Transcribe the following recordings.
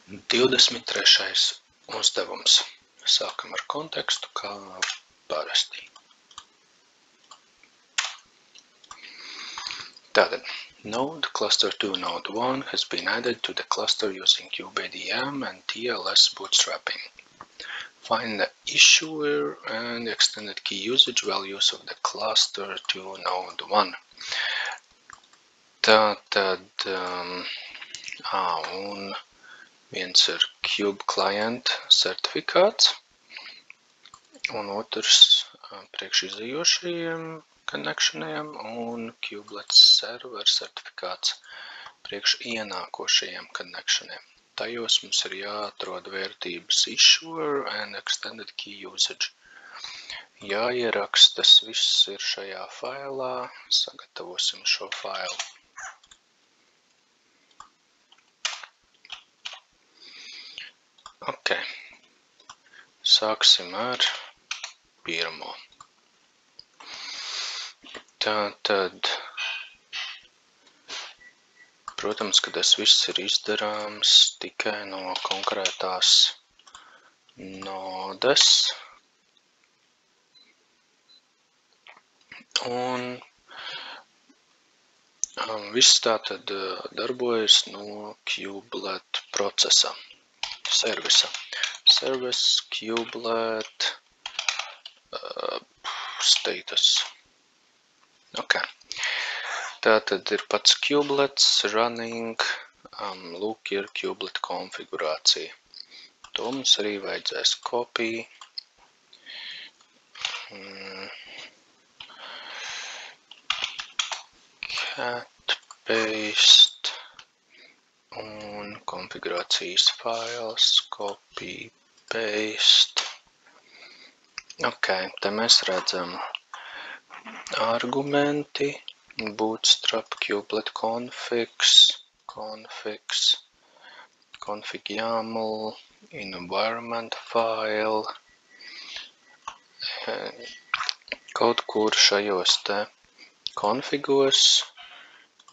23. uzdevums. Sākam ar kontekstu, kā parasti. Tātad, node cluster2 node 1 has been added to the cluster using kubeadm and TLS bootstrapping. Find the issuer and extended key usage values of the cluster2 node 1. Tātad, un viens ir Kube client certifikāts, un otrs priekš izējošajiem connectioniem, un Kubelet server certifikāts priekš ienākošajiem connectioniem. Tajos mums ir jāatrod vērtības issuer and extended key usage. Jāieraksta, tas viss ir šajā failā, sagatavosim šo failu. Ok, sāksim ar pirmo. Tātad, protams, ka tas viss ir izdarāms tikai no konkrētās nodes. Un viss tātad darbojas no Kubelet procesa, servisa. Service, Kubelet, status. Ok. Tātad ir pats Kubelets running, lūk ir Kubelet konfigurācija. To mums arī vajadzēs copy. Cat paste un konfigurācijas fails, copy paste. Ok, te mēs redzam argumenti, bootstrap, kubelet configs, config YAML, environment file. Kaut kur šajos te konfigos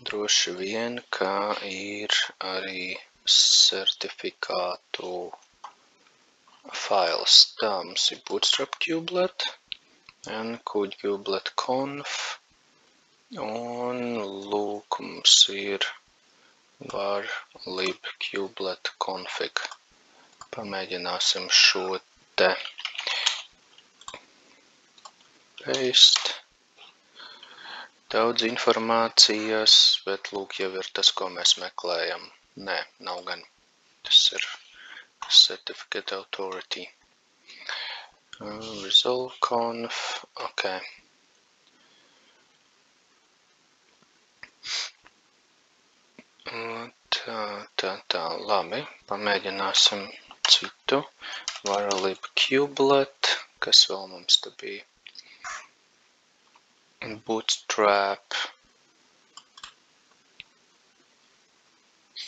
droši vien, ka ir arī certifikātu fails. Tā mums ir bootstrap kubelet, and kubelet conf, un lūk mums ir var lib kubelet config. Pamēģināsim šo te paste. Daudz informācijas, bet lūk jau ir tas, ko mēs meklējam. Nē, nav gan. Tas ir certificate authority. Resolve conf, ok. Tā, labi. Pamēģināsim citu. Varlib kubelet, kas vēl mums te bija? Bootstrap,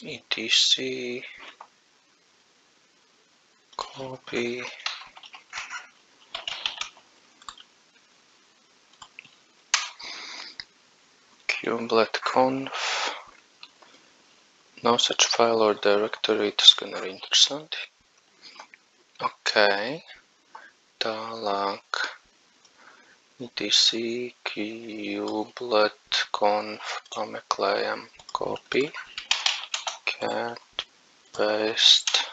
etc, copy, kubelet conf, no such file or directory, tas gan ir interesanti. Ok, tālāk. etc, kubelet conf, pameklējam, copy, cat, paste,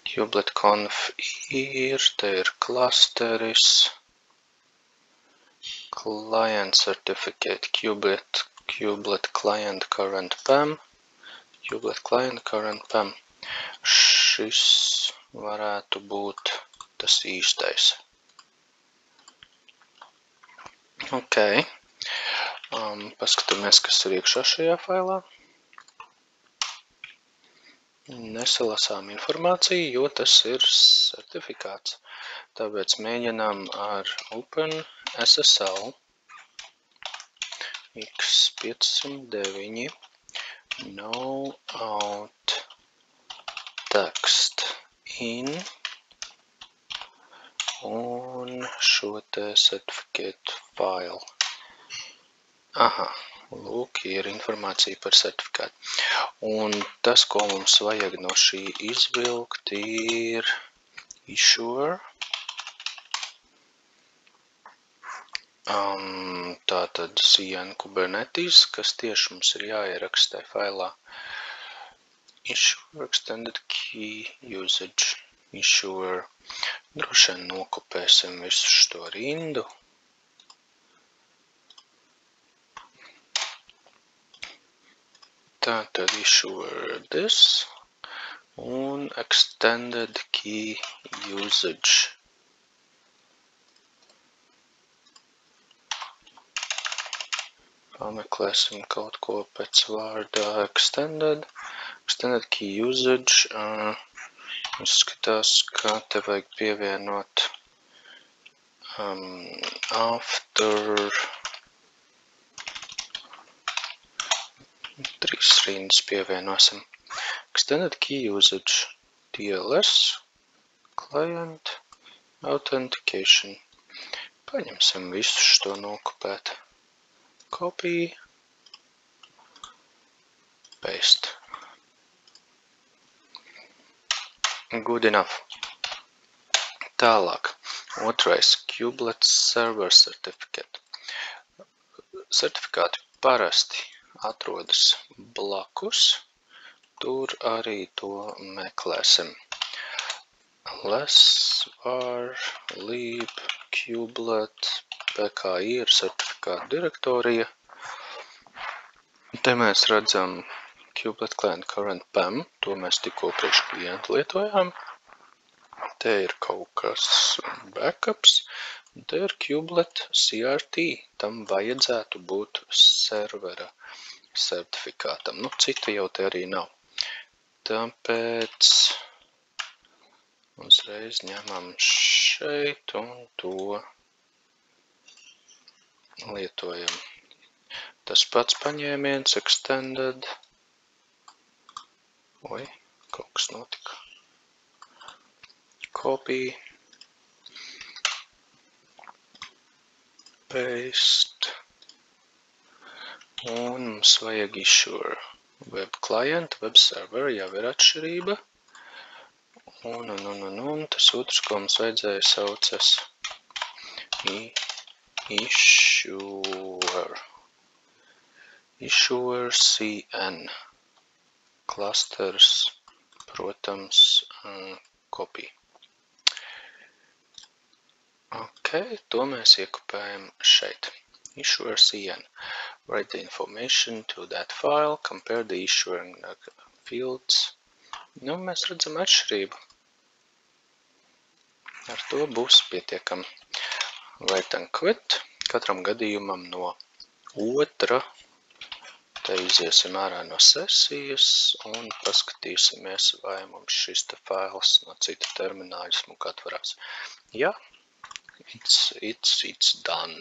kubelet conf ir, te ir clusteris, client certificate, kubelet client current PAM, kubelet client current PAM. Šis varētu būt tas īstais. Ok, paskatāmies, kas ir iekšā šajā failā. Nesalasām informāciju, jo tas ir certifikāts. Tāpēc mēģinām ar Open SSL X509 no out text in un šo te certificate file. Aha, Lūk, ir informācija par certifikātu. Un tas, ko mums vajag no šī izvilkt, ir issuer. Tātad CN Kubernetes, kas tieši mums ir jāierakstē failā. Issuer extended key usage. Issuer. Droši vien nokopēsim visu šo rindu. Tātad issuer this un extended key usage. Pameklēsim kaut ko pēc vārdā extended key usage. Izskatās, ka te vajag pievienot after 3 rindas pievienosim. Extended key usage TLS client authentication. Paņemsim visu šo nokopēt. Copy, paste. Good enough. Tālāk. Otrais. Kubelet server certificate. Certifikāti parasti atrodas blakus. Tur arī to meklēsim. Less var lib kubelet PKI ir certifikātu direktorija. Te mēs redzam kubelet client current PAM, to mēs tikko priekš klientu lietojām. Te ir kaut kas backups, un te ir kubelet CRT, tam vajadzētu būt servera certifikātam. Nu, cita jau te arī nav. Tāpēc uzreiz ņemam šeit un to lietojam. Tas pats paņēmiens, extended. Oi, kaut kas notika. Copy. Paste. Un mums vajag issuer. Web client, web server jau ir atšķirība. Un tas otrs, ko mums vajadzēja saucas issuer. Issuer CN. Clusters, protams, copy. Ok, to mēs iekopējam šeit. Issuer CN. Write the information to that file, compare the issuer fields. Nu, mēs redzam atšķirību. Ar to būs pietiekami. Write and quit. Katram gadījumam no otra. Te iziesim ārā no sesijas un paskatīsimies, vai mums šis te fails no cita termināļa smuka atvarās. Jā, it's done.